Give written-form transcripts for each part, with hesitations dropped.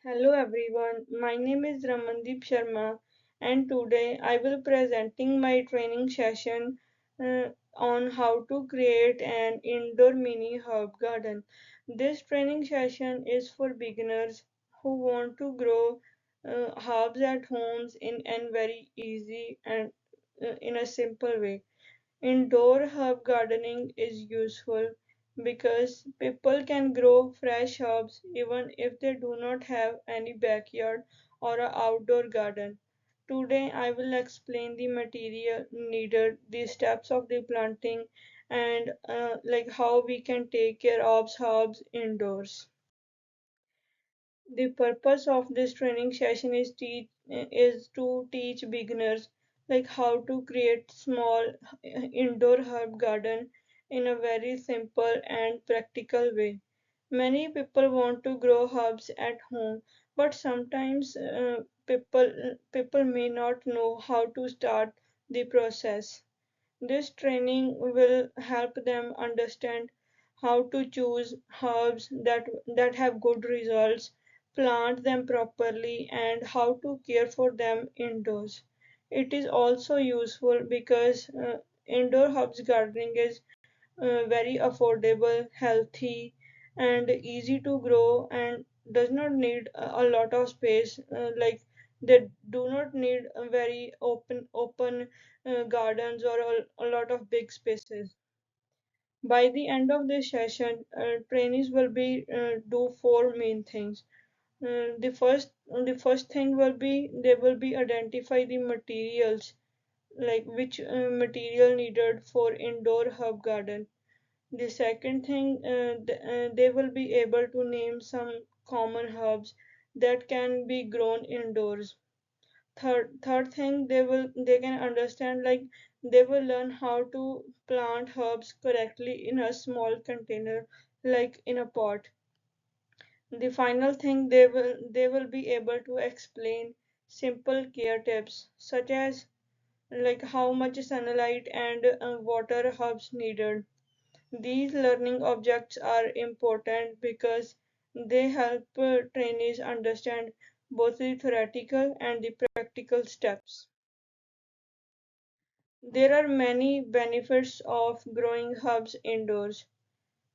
Hello everyone, my name is Ramandeep Sharma and today I will presenting my training session on how to create an indoor mini herb garden. This training session is for beginners who want to grow herbs at homes in a very easy and in a simple way. Indoor herb gardening is useful because people can grow fresh herbs even if they do not have any backyard or an outdoor garden. Today I will explain the material needed, the steps of the planting, and like how we can take care of herbs indoors. The purpose of this training session is to teach beginners like how to create small indoor herb garden in a very simple and practical way. Many people want to grow herbs at home, but sometimes people may not know how to start the process. This training will help them understand how to choose herbs that have good results, plant them properly, and how to care for them indoors. It is also useful because indoor herbs gardening is very affordable, healthy, and easy to grow and does not need a lot of space. Like they do not need a very open gardens or a lot of big spaces. By the end of this session, trainees will be do four main things. The first thing will be they will be identify the materials like which material needed for indoor herb garden. The second thing, they will be able to name some common herbs that can be grown indoors. Third thing, they can understand like they will learn how to plant herbs correctly in a small container, like in a pot. The final thing, they will be able to explain simple care tips such as like how much sunlight and water herbs needed. These learning objects are important because they help trainees understand both the theoretical and the practical steps. There are many benefits of growing herbs indoors.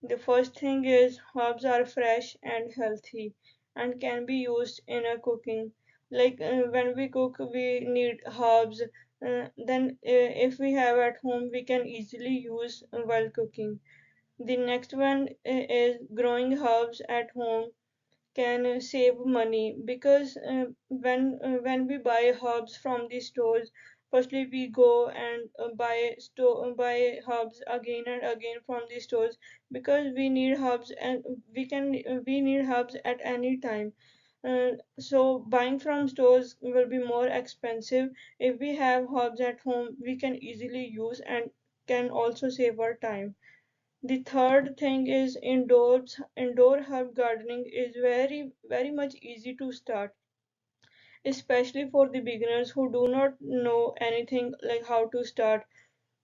The first thing is herbs are fresh and healthy and can be used in a cooking. Like when we cook, we need herbs. If we have at home, we can easily use while cooking. The next one is growing herbs at home can save money because when we buy herbs from the stores, firstly we go and buy herbs again and again from the stores because we need herbs and we need herbs at any time. So buying from stores will be more expensive. If we have herbs at home, we can easily use and can also save our time. The third thing is indoor herb gardening is very much easy to start, especially for the beginners who do not know anything like how to start.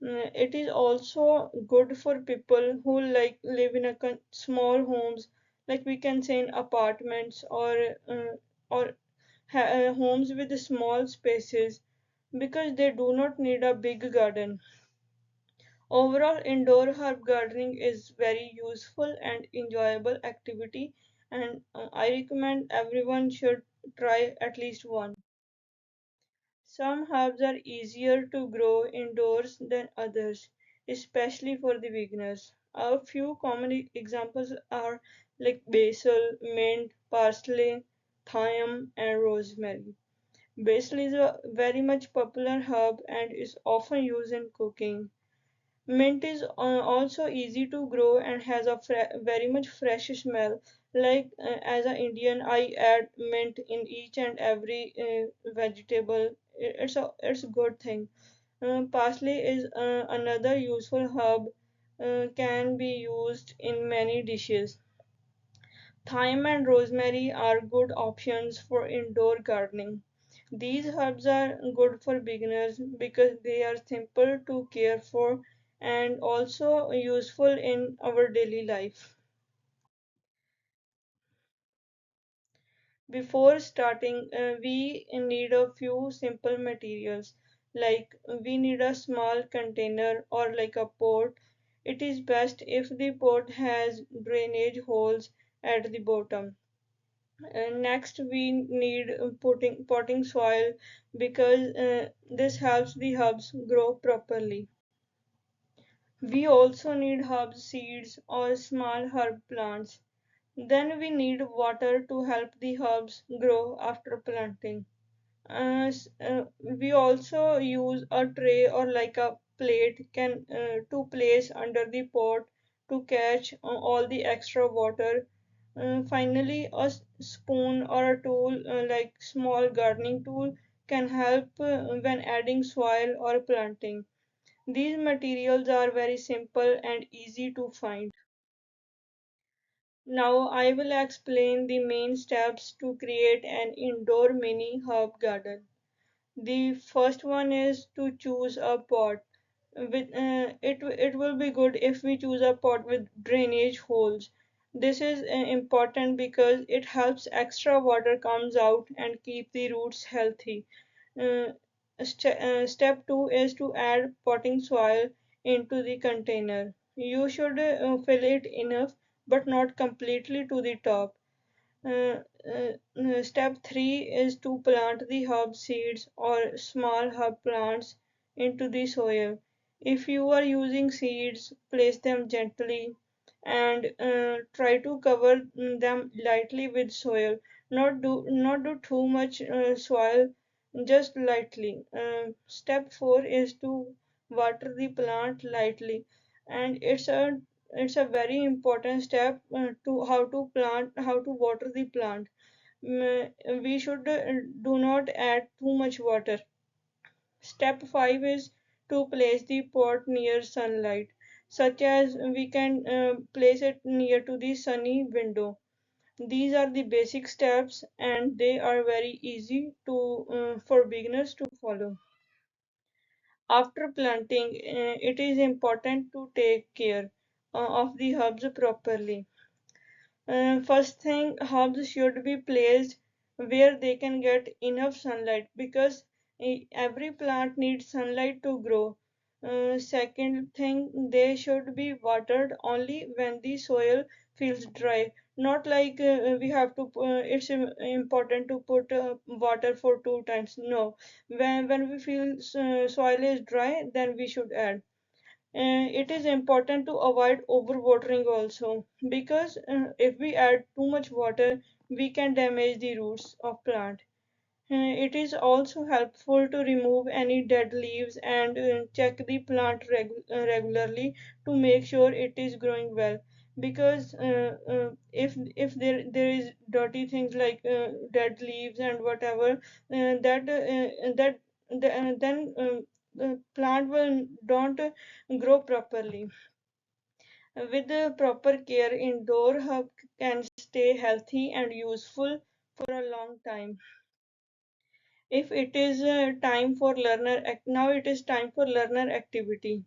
It is also good for people who like live in a small homes, like we can say in apartments or homes with small spaces because they do not need a big garden. Overall, indoor herb gardening is very useful and enjoyable activity, and I recommend everyone should try at least one. Some herbs are easier to grow indoors than others, especially for the beginners. A few common examples are like basil, mint, parsley, thyme, and rosemary. Basil is a very much popular herb and is often used in cooking. Mint is also easy to grow and has a very much fresh smell. Like as an Indian, I add mint in each and every vegetable. It's a good thing. Parsley is another useful herb. Can be used in many dishes. Thyme and rosemary are good options for indoor gardening. These herbs are good for beginners because they are simple to care for and also useful in our daily life. Before starting, we need a few simple materials, like we need a small container or like a pot. It is best if the pot has drainage holes at the bottom. Next, we need potting soil because this helps the herbs grow properly. We also need herb seeds or small herb plants. Then we need water to help the herbs grow after planting. We also use a tray or like a plate can to place under the pot to catch all the extra water. Finally, a spoon or a tool like small gardening tool can help when adding soil or planting. These materials are very simple and easy to find. Now I will explain the main steps to create an indoor mini herb garden. The first one is to choose a pot. It will be good if we choose a pot with drainage holes. This is important because it helps extra water comes out and keep the roots healthy. Uh, Step 2 is to add potting soil into the container. You should fill it enough but not completely to the top. Step 3 is to plant the herb seeds or small herb plants into the soil. If you are using seeds, place them gently and try to cover them lightly with soil. Not do too much soil, just lightly. Step 4 is to water the plant lightly, and it's a very important step to how to water the plant. We should do not add too much water. Step 5 is to place the pot near sunlight, such as we can place it near to the sunny window. These are the basic steps and they are very easy to for beginners to follow. After planting, it is important to take care of the herbs properly. First thing, herbs should be placed where they can get enough sunlight because every plant needs sunlight to grow. Second thing, they should be watered only when the soil feels dry. Not like we have to, it's important to put water for 2 times. No, when we feel soil is dry, then we should add. It is important to avoid overwatering also because if we add too much water we can damage the roots of plant. It is also helpful to remove any dead leaves and check the plant regularly to make sure it is growing well because if there is dirty things like dead leaves and whatever then the plant will don't grow properly. With the proper care, indoor herb can stay healthy and useful for a long time. If it is time for now it is time for learner activity.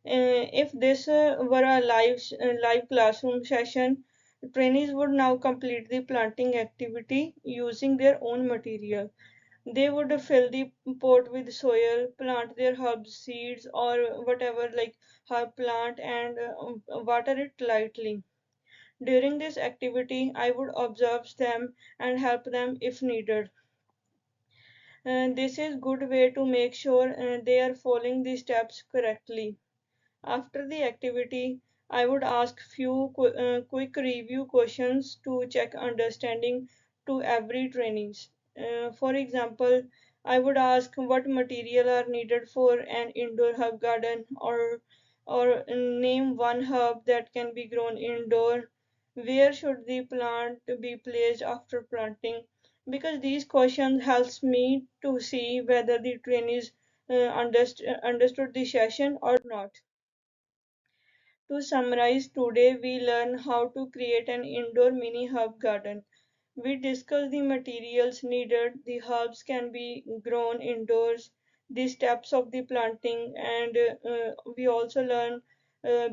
If this were a live classroom session, trainees would now complete the planting activity using their own material. They would fill the pot with soil, plant their herb seeds or whatever like herb plant and water it lightly. During this activity, I would observe them and help them if needed. This is good way to make sure they are following the steps correctly. After the activity, I would ask few quick review questions to check understanding to every trainees. For example, I would ask what material are needed for an indoor herb garden or name one herb that can be grown indoor. Where should the plant be placed after planting? Because these questions helps me to see whether the trainees understood the session or not. To summarize, today we learn how to create an indoor mini herb garden. We discuss the materials needed, the herbs can be grown indoors, the steps of the planting, and we also learn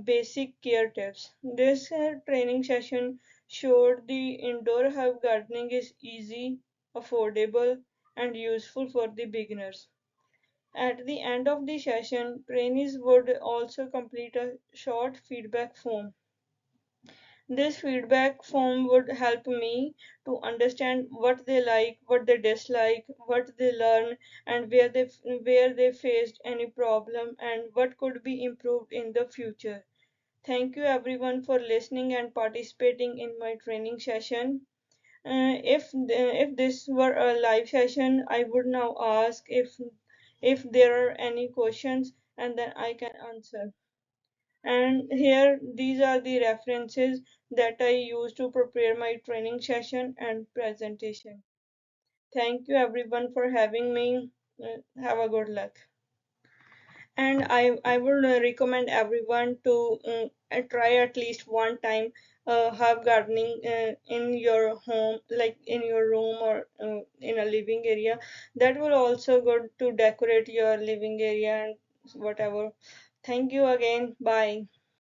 basic care tips. This training session showed the indoor herb gardening is easy, affordable, and useful for the beginners. At the end of the session, trainees would also complete a short feedback form. This feedback form would help me to understand what they like, what they dislike, what they learn, and where they faced any problem and what could be improved in the future. Thank you everyone for listening and participating in my training session. If this were a live session, I would now ask if there are any questions and then I can answer. And here, these are the references that I use to prepare my training session and presentation. Thank you everyone for having me. Have a good luck. And I would recommend everyone to try at least one time herb gardening in your home, like in your room or in a living area. That will also good to decorate your living area and whatever. Thank you again. Bye.